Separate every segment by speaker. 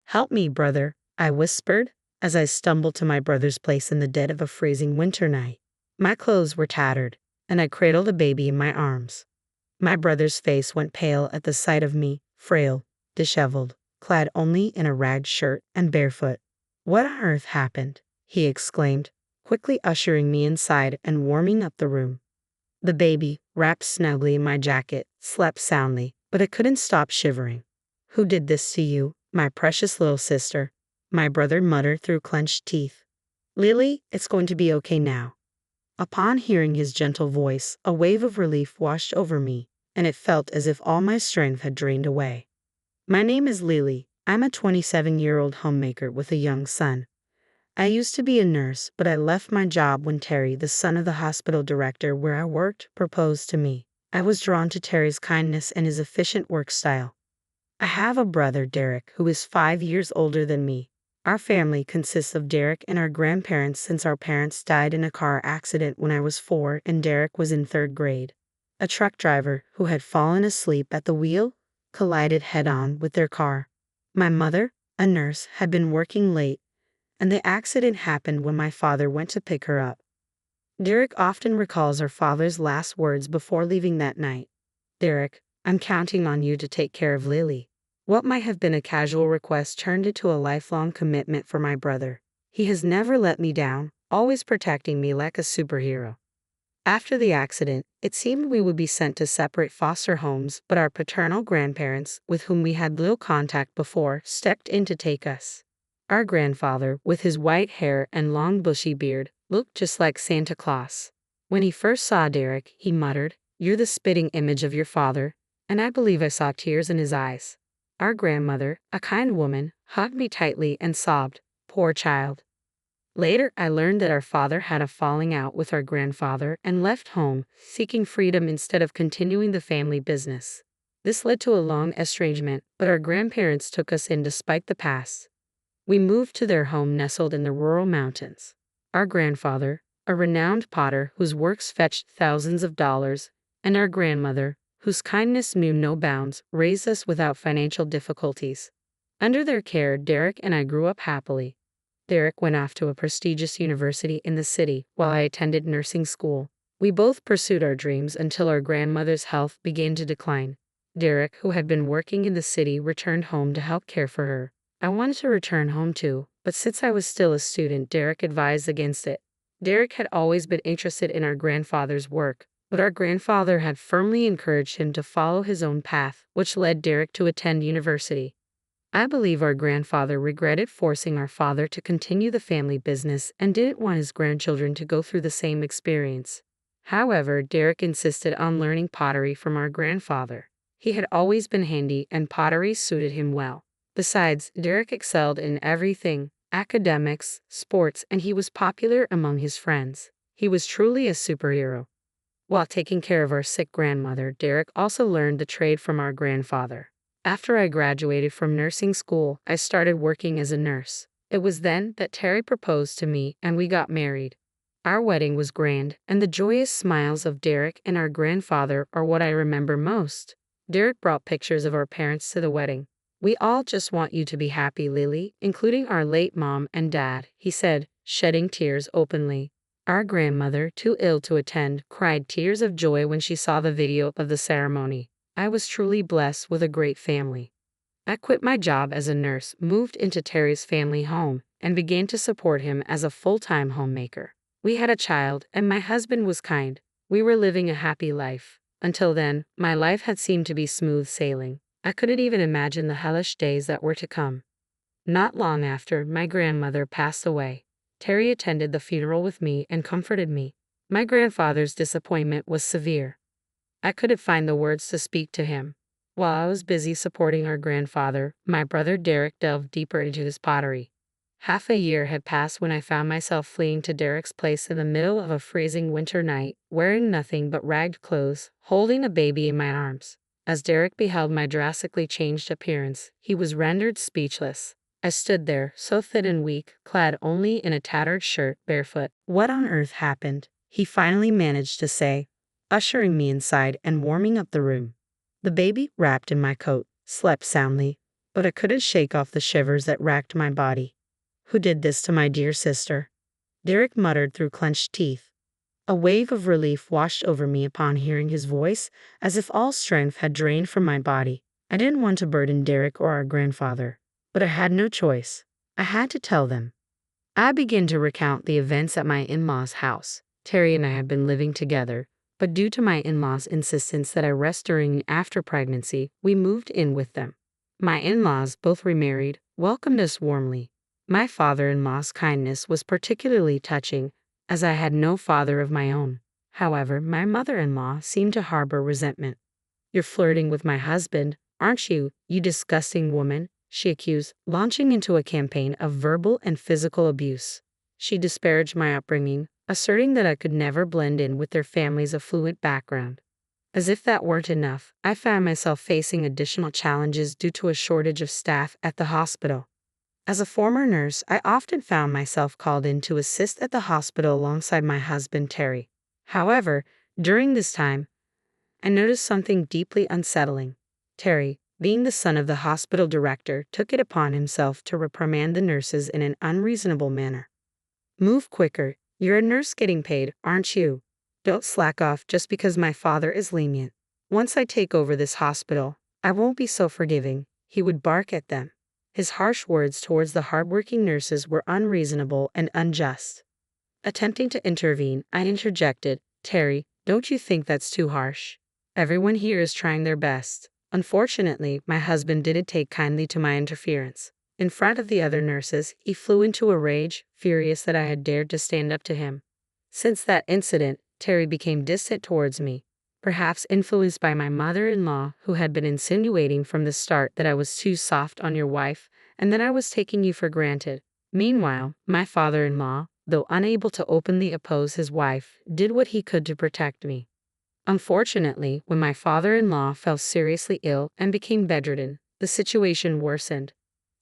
Speaker 1: "Help me, brother," I whispered, as I stumbled to my brother's place in the dead of a freezing winter night. My clothes were tattered, and I cradled a baby in my arms. My brother's face went pale at the sight of me, frail, disheveled, clad only in a ragged shirt and barefoot. "What on earth happened?" he exclaimed, quickly ushering me inside and warming up the room. The baby, wrapped snugly in my jacket, slept soundly, but it couldn't stop shivering. "Who did this to you, my precious little sister?" my brother muttered through clenched teeth. "Lily, it's going to be okay now." Upon hearing his gentle voice, a wave of relief washed over me, and it felt as if all my strength had drained away. "My name is Lily. I'm a 27-year-old homemaker with a young son. I used to be a nurse, but I left my job when Terry, the son of the hospital director where I worked, proposed to me. I was drawn to Terry's kindness and his efficient work style. I have a brother, Derek, who is 5 years older than me. Our family consists of Derek and our grandparents since our parents died in a car accident when I was 4 and Derek was in 3rd grade. A truck driver, who had fallen asleep at the wheel, collided head-on with their car. My mother, a nurse, had been working late, and the accident happened when my father went to pick her up. Derek often recalls our father's last words before leaving that night. "Derek, I'm counting on you to take care of Lily." What might have been a casual request turned into a lifelong commitment for my brother. He has never let me down, always protecting me like a superhero. After the accident, it seemed we would be sent to separate foster homes, but our paternal grandparents, with whom we had little contact before, stepped in to take us. Our grandfather, with his white hair and long bushy beard, looked just like Santa Claus. When he first saw Derek, he muttered, "You're the spitting image of your father," and I believe I saw tears in his eyes. Our grandmother, a kind woman, hugged me tightly and sobbed, "Poor child." Later, I learned that our father had a falling out with our grandfather and left home, seeking freedom instead of continuing the family business. This led to a long estrangement, but our grandparents took us in despite the past. We moved to their home nestled in the rural mountains. Our grandfather, a renowned potter whose works fetched thousands of dollars, and our grandmother, whose kindness knew no bounds, raised us without financial difficulties. Under their care, Derek and I grew up happily. Derek went off to a prestigious university in the city, while I attended nursing school. We both pursued our dreams until our grandmother's health began to decline. Derek, who had been working in the city, returned home to help care for her. I wanted to return home too, but since I was still a student, Derek advised against it. Derek had always been interested in our grandfather's work, but our grandfather had firmly encouraged him to follow his own path, which led Derek to attend university. I believe our grandfather regretted forcing our father to continue the family business and didn't want his grandchildren to go through the same experience. However, Derek insisted on learning pottery from our grandfather. He had always been handy and pottery suited him well. Besides, Derek excelled in everything: academics, sports, and he was popular among his friends. He was truly a superhero. While taking care of our sick grandmother, Derek also learned the trade from our grandfather. After I graduated from nursing school, I started working as a nurse. It was then that Terry proposed to me and we got married. Our wedding was grand, and the joyous smiles of Derek and our grandfather are what I remember most. Derek brought pictures of our parents to the wedding. "We all just want you to be happy, Lily, including our late mom and dad," he said, shedding tears openly. Our grandmother, too ill to attend, cried tears of joy when she saw the video of the ceremony. I was truly blessed with a great family. I quit my job as a nurse, moved into Terry's family home, and began to support him as a full-time homemaker. We had a child, and my husband was kind. We were living a happy life. Until then, my life had seemed to be smooth sailing. I couldn't even imagine the hellish days that were to come. Not long after, my grandmother passed away. Terry attended the funeral with me and comforted me. My grandfather's disappointment was severe. I couldn't find the words to speak to him. While I was busy supporting our grandfather, my brother Derek delved deeper into his pottery. Half a year had passed when I found myself fleeing to Derek's place in the middle of a freezing winter night, wearing nothing but ragged clothes, holding a baby in my arms. As Derek beheld my drastically changed appearance, he was rendered speechless. I stood there, so thin and weak, clad only in a tattered shirt, barefoot. "What on earth happened?" he finally managed to say, ushering me inside and warming up the room. The baby, wrapped in my coat, slept soundly, but I couldn't shake off the shivers that racked my body. Who did this to my dear sister? Derek muttered through clenched teeth. A wave of relief washed over me upon hearing his voice, as if all strength had drained from my body. I didn't want to burden Derek or our grandfather, but I had no choice. I had to tell them. I began to recount the events at my in-laws' house. Terry and I had been living together, but due to my in-laws' insistence that I rest during and after pregnancy, we moved in with them. My in-laws, both remarried, welcomed us warmly. My father-in-law's kindness was particularly touching, as I had no father of my own. However, my mother-in-law seemed to harbor resentment. "You're flirting with my husband, aren't you, you disgusting woman?" she accused, launching into a campaign of verbal and physical abuse. She disparaged my upbringing, asserting that I could never blend in with their family's affluent background. As if that weren't enough, I found myself facing additional challenges due to a shortage of staff at the hospital. As a former nurse, I often found myself called in to assist at the hospital alongside my husband, Terry. However, during this time, I noticed something deeply unsettling. Terry, being the son of the hospital director, took it upon himself to reprimand the nurses in an unreasonable manner. "Move quicker. You're a nurse getting paid, aren't you? Don't slack off just because my father is lenient. Once I take over this hospital, I won't be so forgiving," he would bark at them. His harsh words towards the hardworking nurses were unreasonable and unjust. Attempting to intervene, I interjected, "Terry, don't you think that's too harsh? Everyone here is trying their best." Unfortunately, my husband didn't take kindly to my interference. In front of the other nurses, he flew into a rage, furious that I had dared to stand up to him. Since that incident, Terry became distant towards me, perhaps influenced by my mother-in-law, who had been insinuating from the start that I was too soft on your wife and that I was taking you for granted. Meanwhile, my father-in-law, though unable to openly oppose his wife, did what he could to protect me. Unfortunately, when my father-in-law fell seriously ill and became bedridden, the situation worsened.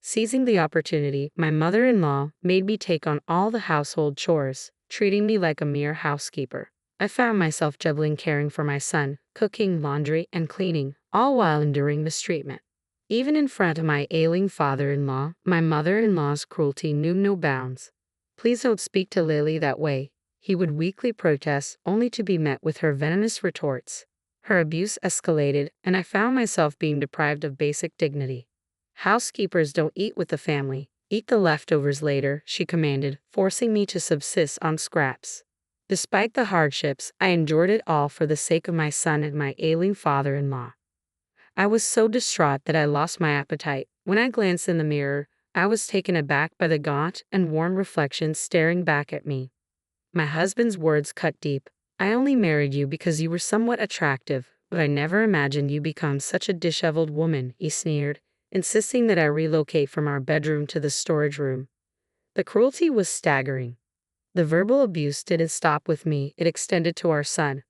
Speaker 1: Seizing the opportunity, my mother-in-law made me take on all the household chores, treating me like a mere housekeeper. I found myself juggling caring for my son, cooking, laundry, and cleaning, all while enduring mistreatment. Even in front of my ailing father-in-law, my mother-in-law's cruelty knew no bounds. "Please don't speak to Lily that way," he would weakly protest, only to be met with her venomous retorts. Her abuse escalated, and I found myself being deprived of basic dignity. "Housekeepers don't eat with the family. Eat the leftovers later," she commanded, forcing me to subsist on scraps. Despite the hardships, I endured it all for the sake of my son and my ailing father-in-law. I was so distraught that I lost my appetite. When I glanced in the mirror, I was taken aback by the gaunt and worn reflection staring back at me. My husband's words cut deep. "I only married you because you were somewhat attractive, but I never imagined you become such a disheveled woman," he sneered, insisting that I relocate from our bedroom to the storage room. The cruelty was staggering. The verbal abuse didn't stop with me, it extended to our son.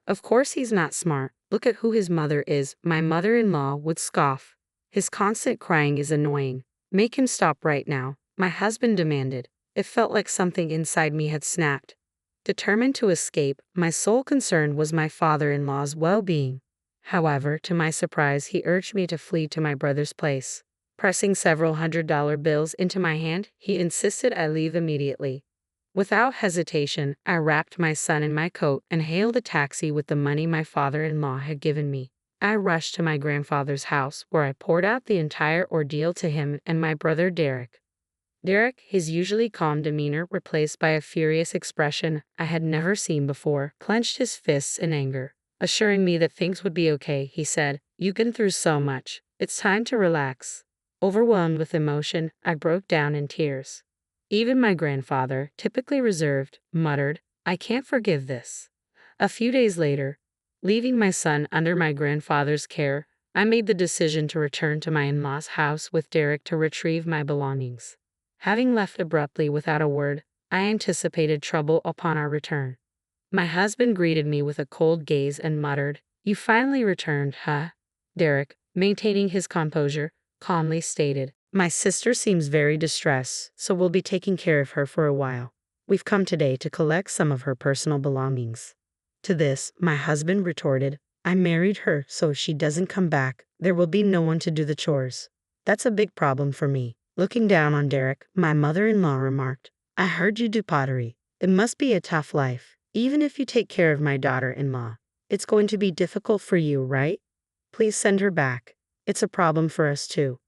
Speaker 1: "Of course he's not smart. Look at who his mother is," my mother-in-law would scoff. "His constant crying is annoying. Make him stop right now," my husband demanded. It felt like something inside me had snapped. Determined to escape, my sole concern was my father-in-law's well-being. However, to my surprise, he urged me to flee to my brother's place. Pressing several $100 bills into my hand, he insisted I leave immediately. Without hesitation, I wrapped my son in my coat and hailed a taxi with the money my father-in-law had given me. I rushed to my grandfather's house, where I poured out the entire ordeal to him and my brother Derek. Derek, his usually calm demeanor replaced by a furious expression I had never seen before, clenched his fists in anger. Assuring me that things would be okay, he said, "You've been through so much. It's time to relax." Overwhelmed with emotion, I broke down in tears. Even my grandfather, typically reserved, muttered, "I can't forgive this." A few days later, leaving my son under my grandfather's care, I made the decision to return to my in-laws' house with Derek to retrieve my belongings. Having left abruptly without a word, I anticipated trouble upon our return. My husband greeted me with a cold gaze and muttered, "You finally returned, huh?" Derek, maintaining his composure, calmly stated, "My sister seems very distressed, so we'll be taking care of her for a while. We've come today to collect some of her personal belongings." To this, my husband retorted, "I married her, so if she doesn't come back, there will be no one to do the chores." That's a big problem for me. Looking down on Derek, my mother-in-law remarked, I heard you do pottery. It must be a tough life. Even if you take care of my daughter-in-law, it's going to be difficult for you, right? Please send her back. It's a problem for us too.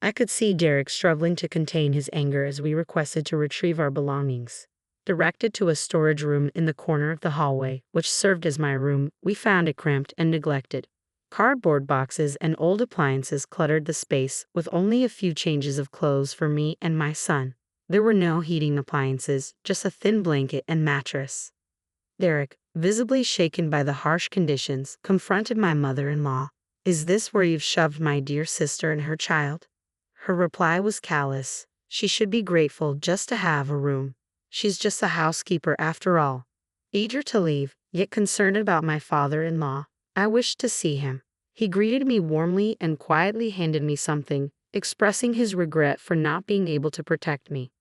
Speaker 1: I could see Derek struggling to contain his anger as we requested to retrieve our belongings. Directed to a storage room in the corner of the hallway, which served as my room, we found it cramped and neglected. Cardboard boxes and old appliances cluttered the space, with only a few changes of clothes for me and my son. There were no heating appliances, just a thin blanket and mattress. Derek, visibly shaken by the harsh conditions, confronted my mother-in-law. Is this where you've shoved my dear sister and her child? Her reply was callous. She should be grateful just to have a room. She's just a housekeeper after all. Eager to leave, yet concerned about my father-in-law, I wished to see him. He greeted me warmly and quietly handed me something, expressing his regret for not being able to protect me.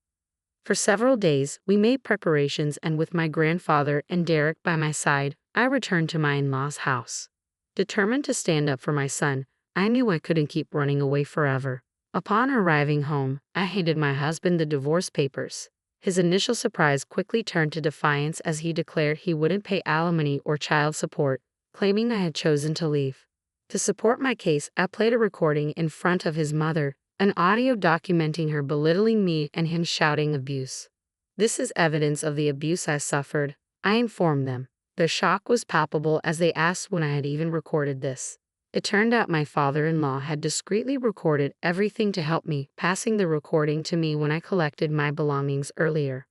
Speaker 1: For several days, we made preparations, and with my grandfather and Derek by my side, I returned to my in-laws' house. Determined to stand up for my son, I knew I couldn't keep running away forever. Upon arriving home, I handed my husband the divorce papers. His initial surprise quickly turned to defiance as he declared he wouldn't pay alimony or child support, claiming I had chosen to leave. To support my case, I played a recording in front of his mother, an audio documenting her belittling me and him shouting abuse. This is evidence of the abuse I suffered, I informed them. Their shock was palpable as they asked when I had even recorded this. It turned out my father-in-law had discreetly recorded everything to help me, passing the recording to me when I collected my belongings earlier.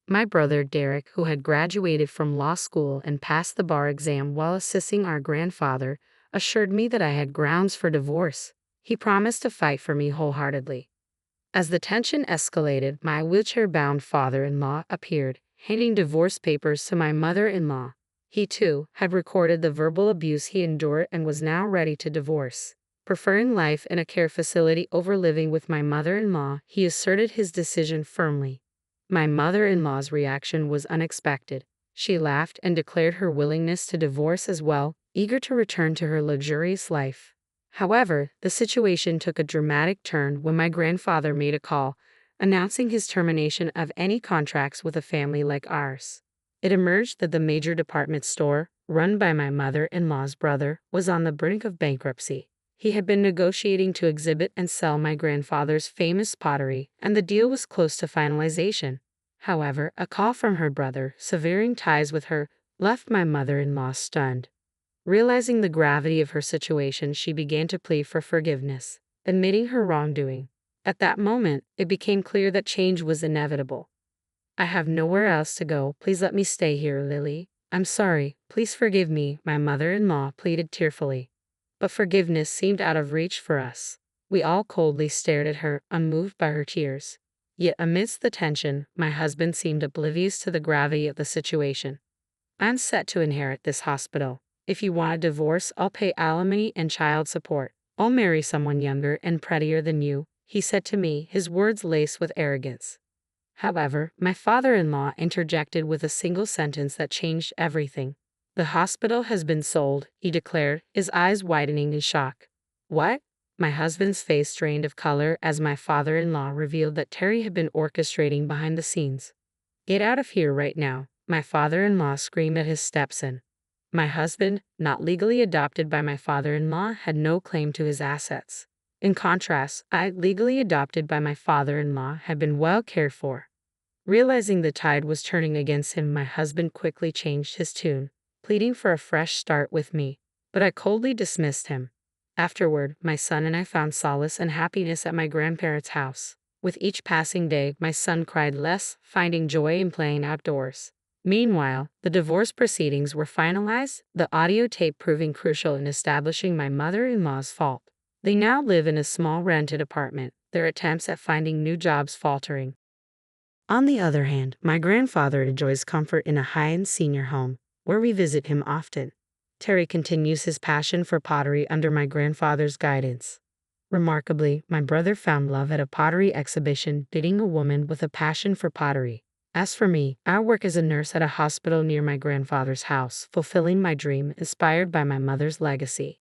Speaker 1: My brother Derek, who had graduated from law school and passed the bar exam while assisting our grandfather, assured me that I had grounds for divorce. He promised to fight for me wholeheartedly. As the tension escalated, my wheelchair-bound father-in-law appeared, handing divorce papers to my mother-in-law. He, too, had recorded the verbal abuse he endured and was now ready to divorce. Preferring life in a care facility over living with my mother-in-law, he asserted his decision firmly. My mother-in-law's reaction was unexpected. She laughed and declared her willingness to divorce as well, eager to return to her luxurious life. However, the situation took a dramatic turn when my grandfather made a call, announcing his termination of any contracts with a family like ours. It emerged that the major department store, run by my mother-in-law's brother, was on the brink of bankruptcy. He had been negotiating to exhibit and sell my grandfather's famous pottery, and the deal was close to finalization. However, a call from her brother, severing ties with her, left my mother-in-law stunned. Realizing the gravity of her situation, she began to plead for forgiveness, admitting her wrongdoing. At that moment, it became clear that change was inevitable. I have nowhere else to go. Please let me stay here, Lily. I'm sorry. Please forgive me, my mother-in-law pleaded tearfully. But forgiveness seemed out of reach for us. We all coldly stared at her, unmoved by her tears. Yet amidst the tension, my husband seemed oblivious to the gravity of the situation. I'm set to inherit this hospital. If you want a divorce, I'll pay alimony and child support. I'll marry someone younger and prettier than you, he said to me, his words laced with arrogance. However, my father-in-law interjected with a single sentence that changed everything. The hospital has been sold, he declared, his eyes widening in shock. What? My husband's face drained of color as my father-in-law revealed that Terry had been orchestrating behind the scenes. Get out of here right now, my father-in-law screamed at his stepson. My husband, not legally adopted by my father-in-law, had no claim to his assets. In contrast, I, legally adopted by my father-in-law, had been well cared for. Realizing the tide was turning against him, my husband quickly changed his tune, pleading for a fresh start with me, but I coldly dismissed him. Afterward, my son and I found solace and happiness at my grandparents' house. With each passing day, my son cried less, finding joy in playing outdoors. Meanwhile, the divorce proceedings were finalized, the audio tape proving crucial in establishing my mother-in-law's fault. They now live in a small rented apartment, their attempts at finding new jobs faltering. On the other hand, my grandfather enjoys comfort in a high-end senior home, where we visit him often. Terry continues his passion for pottery under my grandfather's guidance. Remarkably, my brother found love at a pottery exhibition, dating a woman with a passion for pottery. As for me, I work as a nurse at a hospital near my grandfather's house, fulfilling my dream inspired by my mother's legacy.